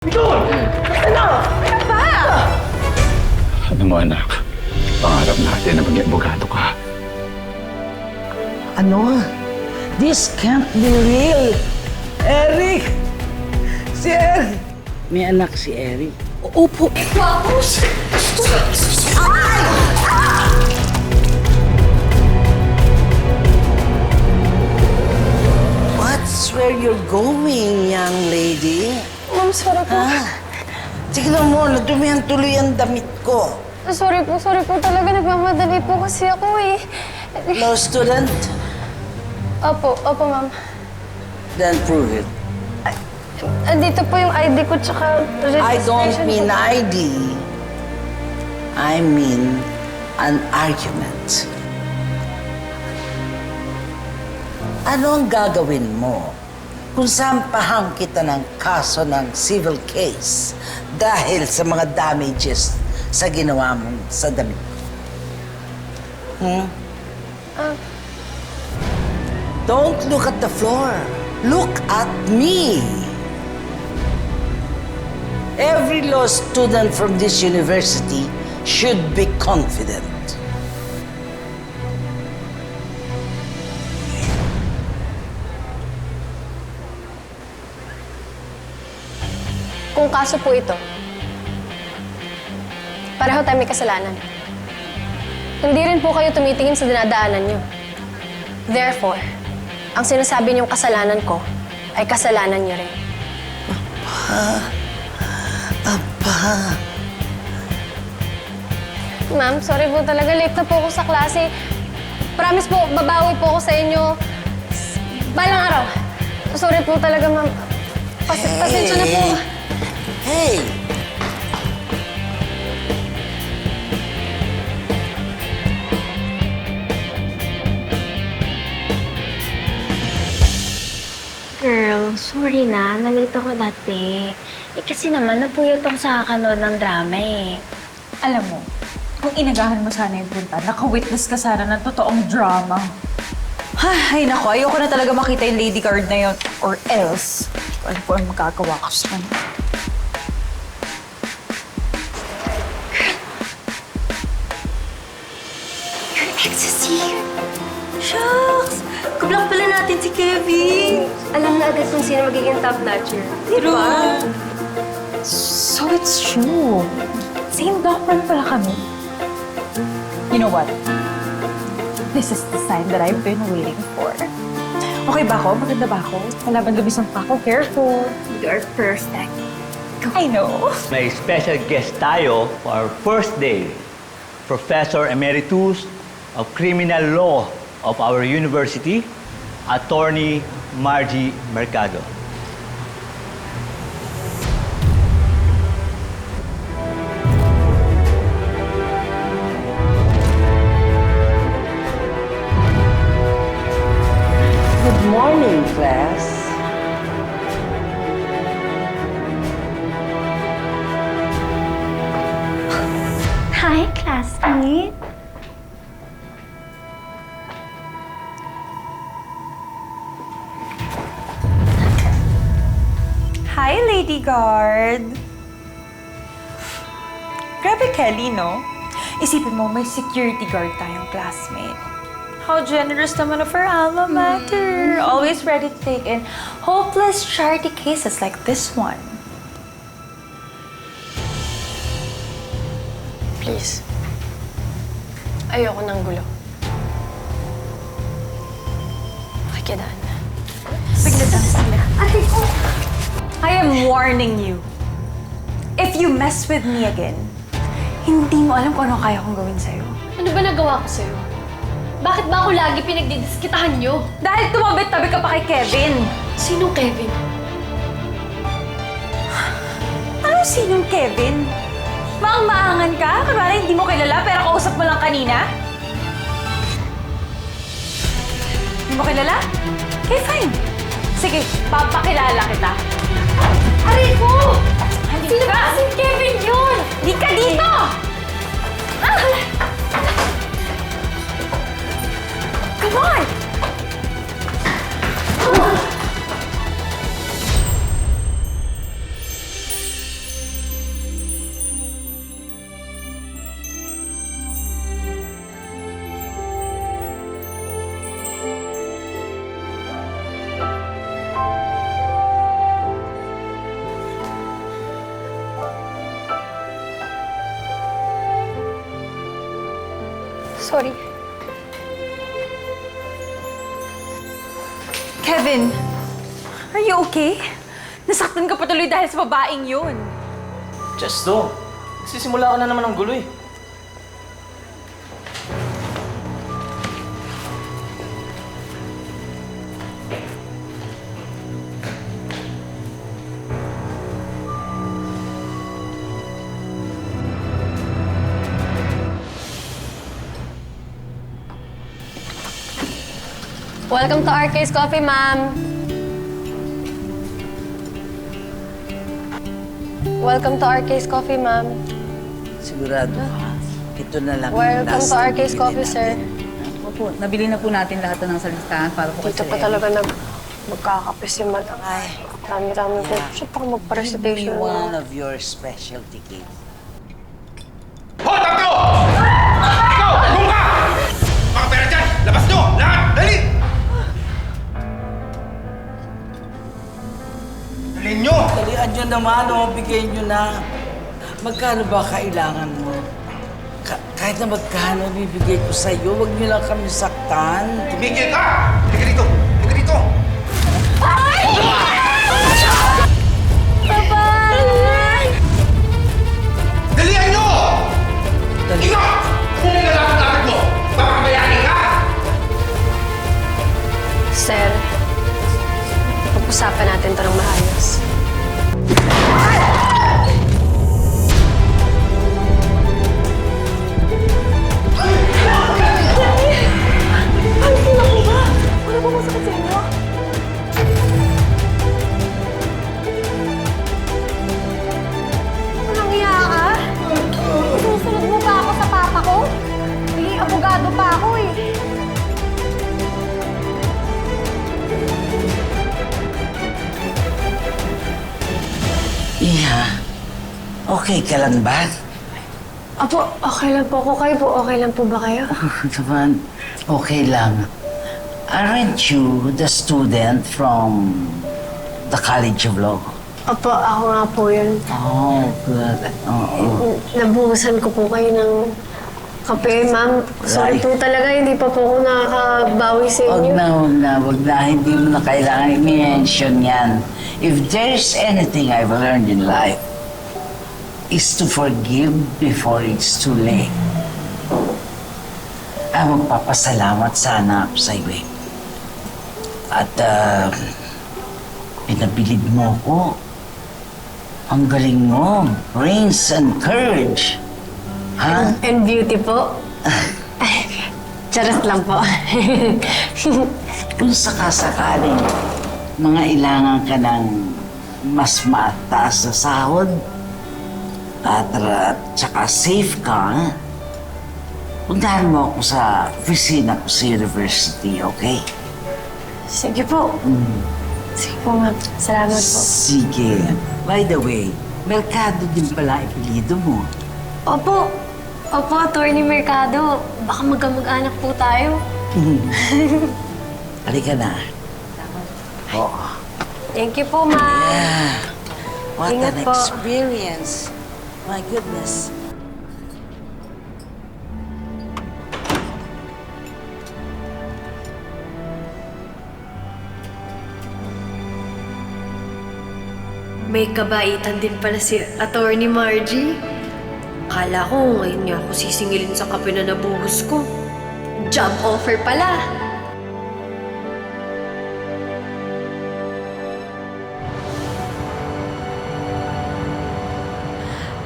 Bidon! Ano? Ano ba? Ano mo, anak? Pangarap natin na maging abogado ka. Ano? This can't be real! Eric! Si Eric! May anak si Eric. Opo. Wapos! What's where you're going, young lady? Ma'am, sorry po. Ha? Tignan mo, nadumihan tuloy ang damit ko. Sorry po talaga. Nagmamadali po kasi ako eh. Law student? Opo, ma'am. Then prove it. Dito po yung ID ko tsaka I don't registration mean po. ID. I mean an argument. Ano ang gagawin mo kung sampahan kita ng kaso ng civil case dahil sa mga damages sa ginawa mo sa damit ko? Don't look at the floor. Look at me. Every law student from this university should be confident. Kung kaso po ito, pareho tayo may kasalanan. Hindi rin po kayo tumitingin sa dinadaanan niyo. Therefore, ang sinasabi niyong kasalanan ko ay kasalanan niyo rin. Aba, Ma'am, sorry po talaga. Late na po ako sa klase. Promise po, babawi po ako sa inyo. Balang araw. Sorry po talaga, ma'am. Pasensya na po. Hey! Girl, sorry na. Nalito ko dati. Kasi naman, napuyot ako sa kakanood ng drama eh. Alam mo, kung inagahan mo sana yung punta, naka-witness ka sana ng totoong drama. Ay, nako, ayoko na talaga makita yung lady guard na yun. Or else, ano po ang magagawa ko sa kanya. Your ex is here. Shucks! Kublang pala natin si Kevin. Alam na agad kung sino magiging top notcher. Diba? So it's true. Same document pala kami. You know what? This is the sign that I've been waiting for. Okay ba ako? Maganda ba ako? Kalaban gabisang pa ako. Careful. You're perfect. I know. May special guest tayo for our first day. Professor Emeritus of Criminal Law of our university, Attorney Margie Mercado. Good morning, class. Hi, classmate. Hi, Lady Guard! Grabe, Kelly, no? Isipin mo, may security guard tayong classmate. How generous naman of our alma mater. Always ready to take in hopeless charity cases like this one. Please. Ayoko ng gulo. Pakikidaan na. Saglit lang, saglit. I am warning you. If you mess with me again, hindi mo alam kung ano kaya kong gawin sa'yo. Ano ba nagawa ko sa'yo? Bakit ba ako lagi pinagdidiskitahan nyo? Dahil tumabit-tabi ka pa kay Kevin. Sinong Kevin? Ano sinong Kevin? Maang-maangan ka? Kunwari hindi mo kilala pero kausap mo lang kanina? Hindi mo kilala? Okay, fine. Sige, papakilala kita. Aray ko! Halika! Sino ba si Kevin yun? Di ka dito! Come on! Sorry. Kevin, are you okay? Nasaktan ka pa tuloy dahil sa babaeng yun. Chesto, nagsisimula ka na naman ng gulo eh. Welcome to RK's Coffee, ma'am. Welcome to RK's Coffee, ma'am. Sigurado ka? Ito na lang. Welcome last to na RK's bibili Coffee, natin. sir. Opo, nabili na po natin lahat ng salistahan para po Dito pa talaga magkakape si madam. Ay, Dami-dami po. Yeah. Siya pa give me magpa-recitation. one of your specialty cakes. Ho! Tatlo! Ikaw! Gum ka! Mga pera dyan! Labas nyo! Lahat! Dali! Dalhin nyo! Dalian nyo naman, bigay nyo na. Magkano ba kailangan mo? Kahit na magkano bibigay ko sa'yo, huwag nyo lang kami saktan. Tumigil ka! Halika dito! Halika dito! Dalihan nyo! Ikaw! Kung may nalapit mo, baka kabayani ka! Sir, pag-usapan natin ito ng maayos. Walang iya ka? Susunod mo pa ako sa papa ko? Abogado pa ako eh. Iha, okay ka lang ba? Apo, okay lang po ako. Kayo po, okay lang po ba kayo? Naman, okay lang. Aren't you the student from the College of Law? Apo, ako nga po yun. Oh, good. Oo. Nabuhusan ko po kayo ng kape, ma'am. Sorry Right. po talaga, hindi pa po ako nakakabawi sa Wag inyo. na, wag na, wag na. Hindi mo na kailangan i-mention yan. If there's anything I've learned in life, is to forgive before it's too late. Magpapasalamat sana ako sa iyo eh. At pinabilid mo ko. Ang galing mo. Brains and courage. Ha? And beauty po. Charot lang po. Kung sakasakaling mga ilangan ka ng mas mataas na sahod at tsaka safe ka, puntahan mo ako sa opisina ko sa university, okay? Sige po. Sige po, ma'am. Salamat po. Sige. By the way, Mercado din pala ipilido mo. Opo. Opo, Attorney Mercado. Baka magkamag-anak po tayo. Halika na. Oo. Thank you po, ma'am. Yeah. What Ingat an po. experience. My goodness. May kabaitan din pala si Attorney Margie. Akala ko ngayon niya ako sisingilin sa kape na nabuhos ko. Job offer pala.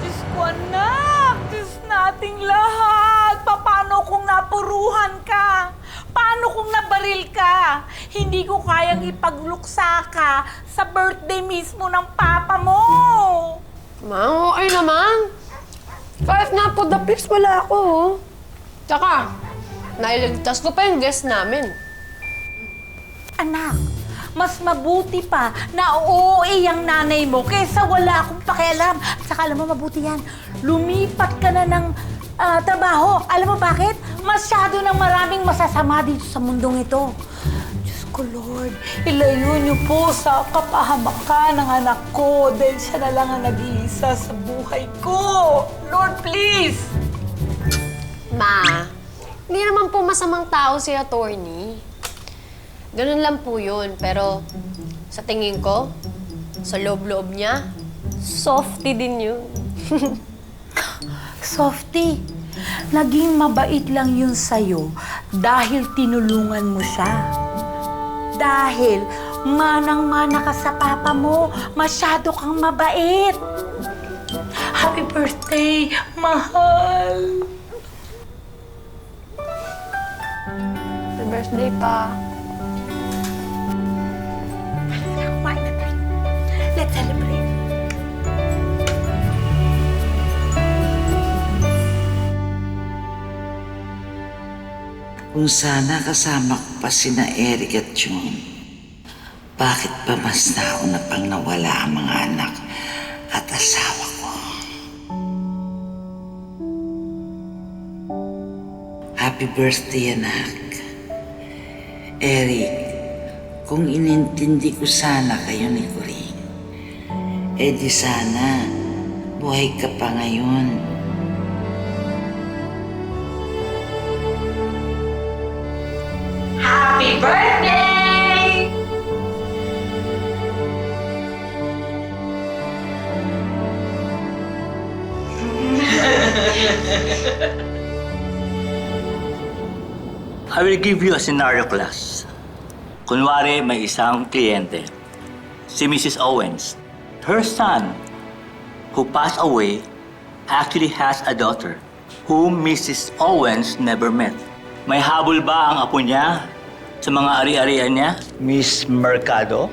Diyos ko, anak! Diyos nating lahat! Paano kung napuruhan ka? Paano kung nabaril ka? Hindi ko kayang ipagluksa ka sa birthday mismo ng papa mo! Ma'am, okay naman. Kahit na po the pics, wala ako. Oh. Tsaka, nailigtas ko pa yung guest namin. Anak, mas mabuti pa na uuwi ang nanay mo kaysa wala akong pakialam. At saka alam mo, mabuti yan. Lumipat ka na ng trabaho. Alam mo bakit? Masyado ng maraming masasama dito sa mundong ito. Diyos ko, Lord, ilayo niyo po sa kapahamakan ng anak ko dahil siya na lang ang nag-iisa sa buhay ko. Lord, please! Ma, Hindi naman po masamang tao si attorney. Ganun lang po yun. Pero sa tingin ko, sa loob-loob niya, softy din yun. Softy, naging mabait lang yun sa'yo dahil tinulungan mo siya. Dahil manang-mana ka sa papa mo, masyado kang mabait. Happy birthday, mahal! Happy birthday pa. Kumain na tayo. Let's celebrate. Kung sana kasama ko pa sina Eric at John, bakit pa mas nauna pang nawala ang mga anak at asawa ko? Happy birthday, anak. Eric, kung inintindi ko sana kayo ni Corinne, di sana buhay ka pa ngayon. Happy birthday! I will give you a scenario class. Kunwari, may isang kliyente, si Mrs. Owens. Her son, who passed away, actually has a daughter whom Mrs. Owens never met. May habol ba ang apo niya sa mga ari-arian niya, Miss Mercado?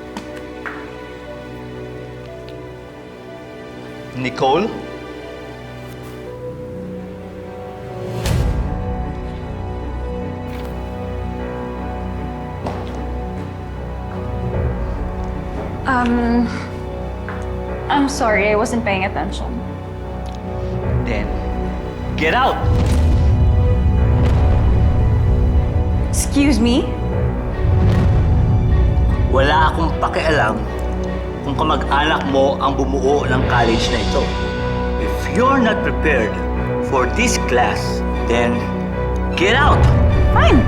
Nicole? I'm sorry, I wasn't paying attention. Then, get out! Excuse me? Wala akong pakialam kung kamag-anak mo ang bumuo ng college na ito. If you're not prepared for this class, then get out! Fine.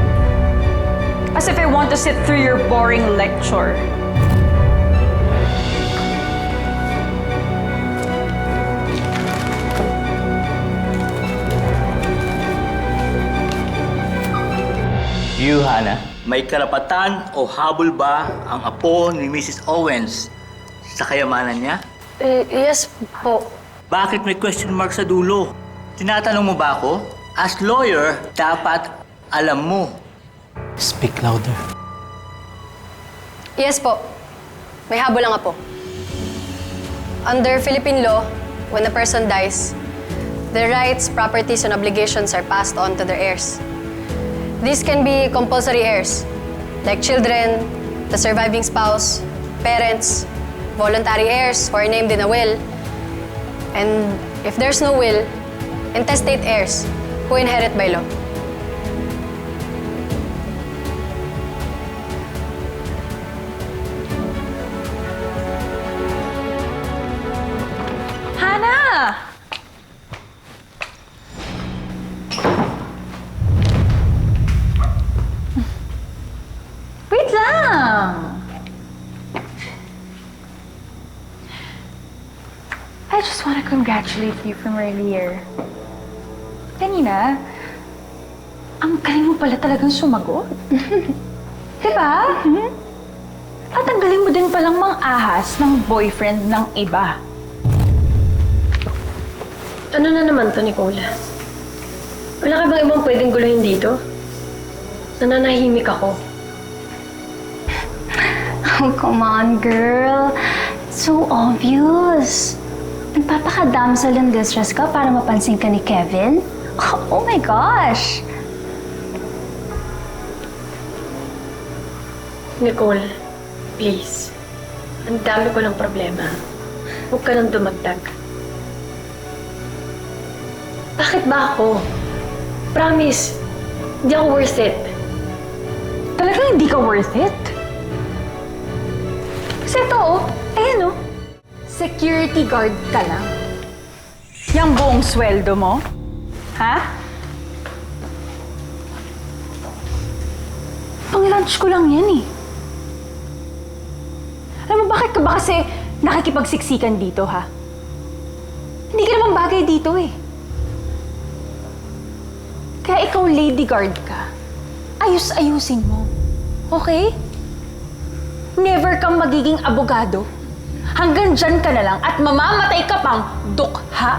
As if I want to sit through your boring lecture. You, Hannah, may karapatan o habol ba ang apo ni Mrs. Owens sa kayamanan niya? Yes po. Bakit may question mark sa dulo? Tinatanong mo ba ako? As lawyer, dapat alam mo. Speak louder. Yes po. May habol ang apo. Under Philippine law, when a person dies, their rights, properties, and obligations are passed on to their heirs. These can be compulsory heirs, like children, the surviving spouse, parents, voluntary heirs who are named in a will, and if there's no will, intestate heirs who inherit by law. Hannah! Wait lang! I just want to congratulate you from earlier. Kanina, ang galing mo pala talagang sumagot. Diba? At ang galing mo din palang mang-ahas ng boyfriend ng iba. Ano na naman to, Nicole? Wala ka bang ibang pwedeng guluhin dito? Nananahimik ako. Oh, come on, girl. So obvious. Nagpapaka-damsel in distress ka para mapansin ka ni Kevin? Oh my gosh! Nicole, please. Ang dami ko ng problema. Huwag ka nang dumagdag. Bakit ba ako? Promise, hindi ako worth it. Talagang hindi ka worth it? Kasi ito, ayan oh. Security guard ka lang. Yang buong sweldo mo? Ha? Pang lunch ko lang yan eh. Alam mo, bakit ka ba kasi nakikipagsiksikan dito, ha? Hindi ka naman bagay dito eh. Kaya ikaw lady guard ka. Ayus-ayusin mo. Okay? Never kang magiging abogado. Hanggang dyan ka na lang at mamamatay ka pang dukha.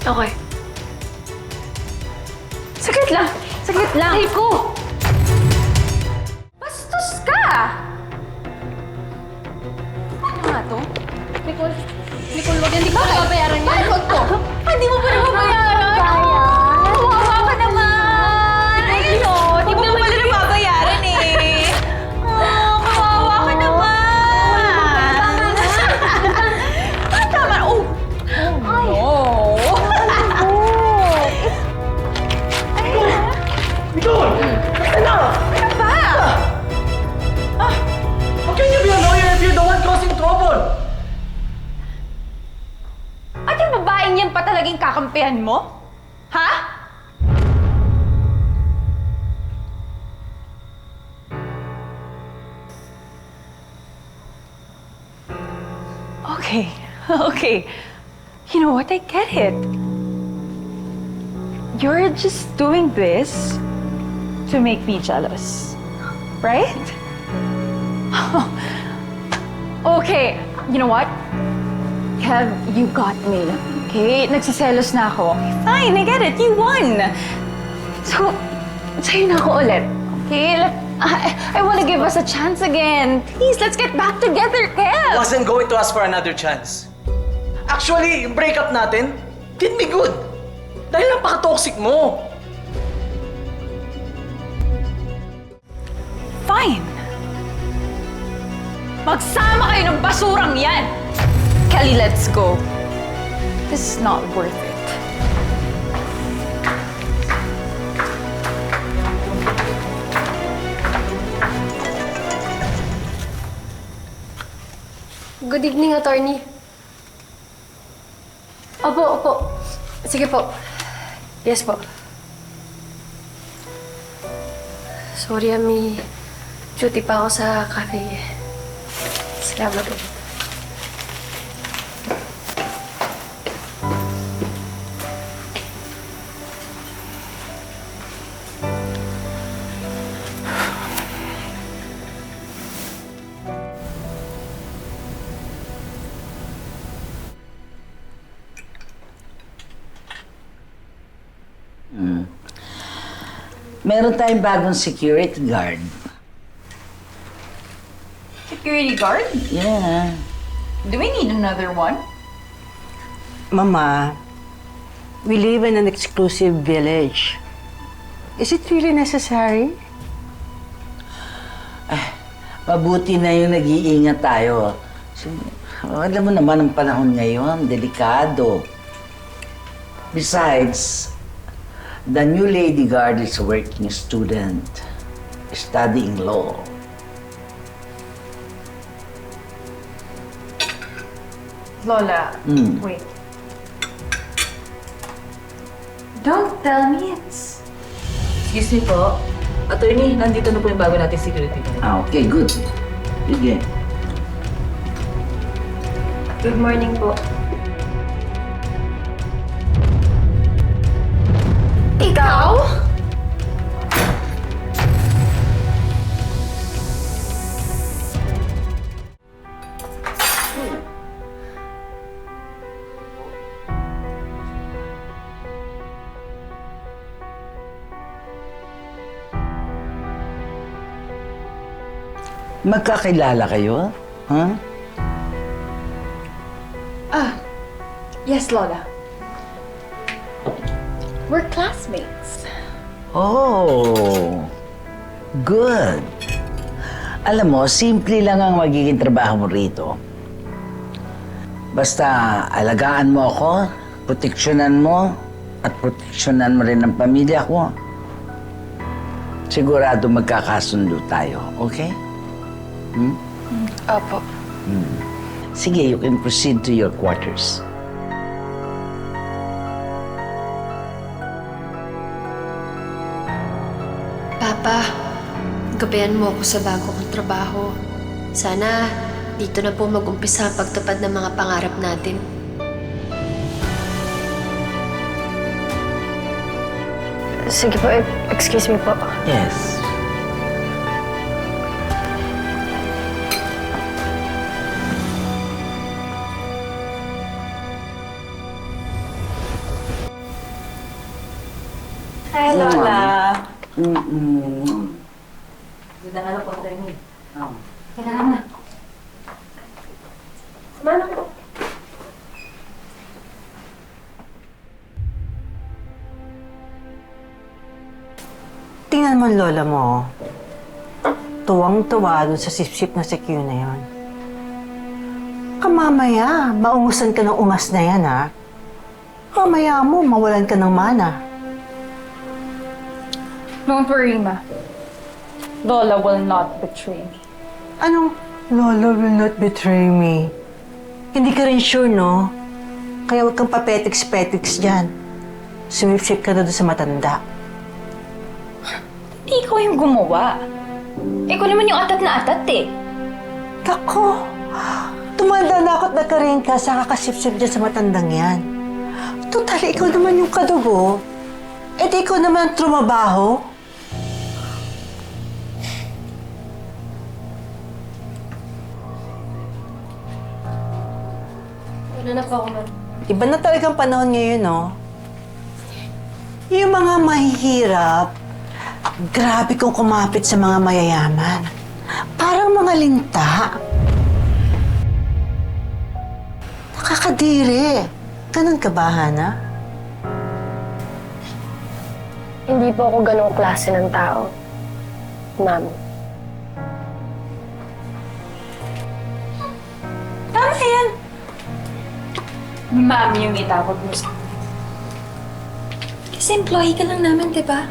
Okay. Saglit lang. Saglit lang. Rico! Bastos ka! Ano nga to? Nicole, wag yan. Di ko na babayaran yan. Bakit wag ko? Hindi mo pa nababayaran? Kawawa ka naman! Ayun o, di mo pala nababayaran eh. Kawawa ka naman! Tama. Oh! Ay! Nicole! Ano? Ano ba? How can you be a lawyer if you're the one causing trouble? At yung babaeng yan pa talagang kakampihan mo? Ha? Okay. Okay. You know what? I get it. You're just doing this to make me jealous. Right? Okay. You know what? Kev, you got me. Okay? Nagsiselos na ako. Fine, I get it. You won. So, sa'yo na ako ulit. Okay? I want to give us a chance again. Please, let's get back together, Kev. Wasn't going to ask for another chance. Actually, yung breakup natin did me good. Dahil napaka-toxic mo. Fine. Magsama kayo ng basurang yan. Kelly, let's go. This is not worth it. Good evening, attorney. Opo. Sige po. Yes po. Sorry, may duty pa ako sa cafe. Salamat po. Meron tayong bagong security guard. Security guard? Yeah. Do we need another one? Mama, we live in an exclusive village. Is it really necessary? Mabuti na yung nag-iingat tayo. Alam mo naman ang panahon ngayon, delikado. Besides, the new lady guard is a working student, studying law. Lola, wait. Don't tell me it's... Excuse me po. Attorney, nandito na po yung bago nating security. Okay, good. Sige. Good morning po. Ikaw? Magkakilala kayo? Huh? Yes, Lola. We're classmates. Oh, good. Alam mo, simple lang ang magiging trabaho mo rito. Basta alagaan mo ako, proteksyonan mo, at proteksyonan mo rin ang pamilya ko. Sigurado magkakasundo tayo, okay? Opo. Sige, you can proceed to your quarters. gabayan mo ako sa bago kong trabaho. Sana dito na po mag-umpisa ang pagtupad ng mga pangarap natin. Sige po, excuse me po. Yes. Hi, Lola. Ganda na po, attorney. Kailangan na. Tingnan mo ang lola mo. Tuwang-tuwa dun sa sip-sip na si Q na yun. Mamaya, maungusan ka ng ungas na yan, ha? Mamaya mo, mawalan ka ng mana. Don't worry, Ma. Lola will not betray me. Anong, Lola will not betray me? Hindi ka rin sure, no? Kaya huwag kang papetiks-petiks dyan. Sumip-sip ka na doon sa matanda. Hindi ikaw yung gumawa. Ikaw naman yung atat na atat eh. Tako! Tumanda na ako't nagkaroon ka sa kakasip-sip dyan sa matandang yan. Total, ikaw naman yung kadugo. Eh di ikaw naman ang trumabaho. Ano na po ako, ma'am? Iba na talagang panahon ngayon, no? Yung mga mahihirap, grabe kong kumapit sa mga mayayaman. Parang mga linta. Nakakadiri. Ganun ka ba, Hana? Hindi po ako ganong klase ng tao, Ma'am. Tama yan. Ma'am yung itawag mo sa Kasi employee ka lang namin, di ba?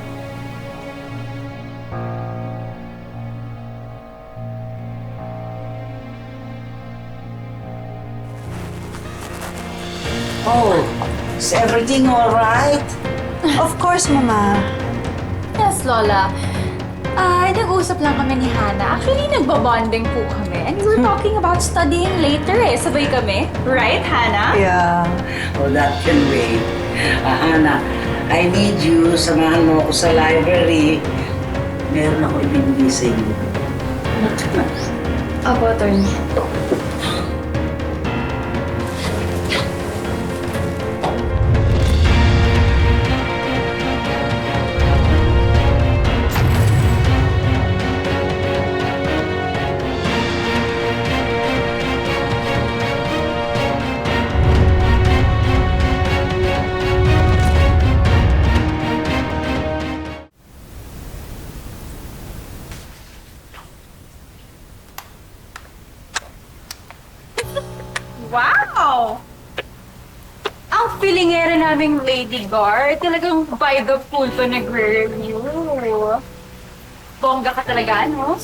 Oh, is everything all right? Of course, Mama. Yes, Lola. Nag-usap lang kami ni Hana. Actually, nagbabonding po kami. And we were talking about studying later eh. Sabay kami. Right, Hana? Yeah. Oh, that can wait. Hana, I need you. Samahan mo ako sa library. Meron ako ibibigay sa inyo. Opo, attorney. Wow! Ang pilingera naming Lady Guard, talagang by the pool pa nagre-review. Bongga ka talaga, no?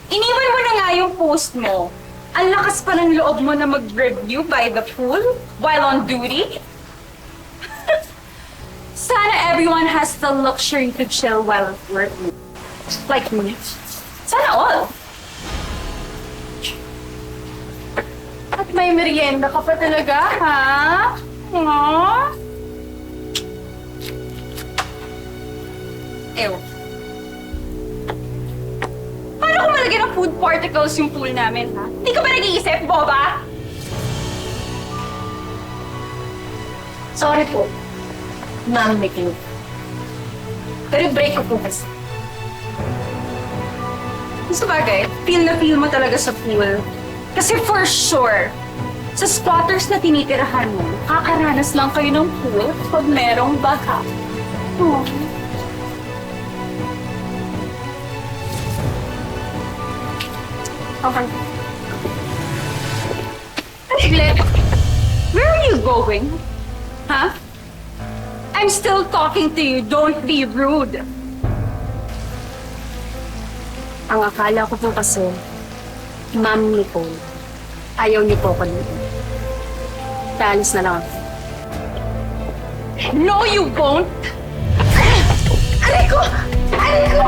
Iniwan mo na nga yung post mo. Ang lakas pa ng loob mo na mag-review by the pool while on duty. Sana everyone has the luxury to chill while at work. Like me. Sana all. At may merienda ka pa talaga, ha? Aww. Ew. Paano kung malagyan ng food particles yung pool namin, ha? Hindi ka ba nag-iisip, boba? Sorry po, Ma'am Mickey. Pero break ko po kasi. Sa bagay, feel na feel mo talaga sa pool. Kasi for sure, sa squatters na tinitirahan mo, kakaranas lang kayo ng pool pag merong baha. Oh. Okay. Piglet, where are you going? Huh? I'm still talking to you. Don't be rude. Ang akala ko po kasi, Ma'am Nicole, ayaw niyo po ko dito. Taalis na lang ako. No, you won't! Aray ko! Aray ko!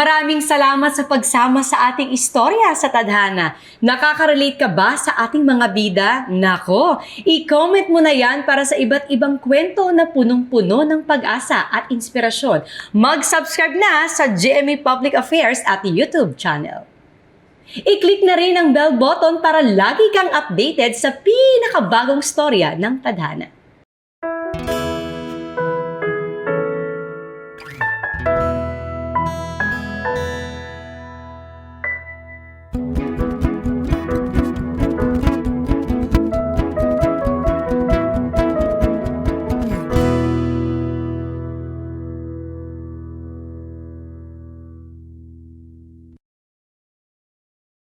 Maraming salamat sa pagsama sa ating istorya sa Tadhana. Nakaka-relate ka ba sa ating mga bida? Nako, i-comment mo na yan para sa iba't ibang kwento na punong-puno ng pag-asa at inspirasyon. Mag-subscribe na sa GMA Public Affairs at YouTube channel. I-click na rin ang bell button para lagi kang updated sa pinakabagong storya ng Tadhana.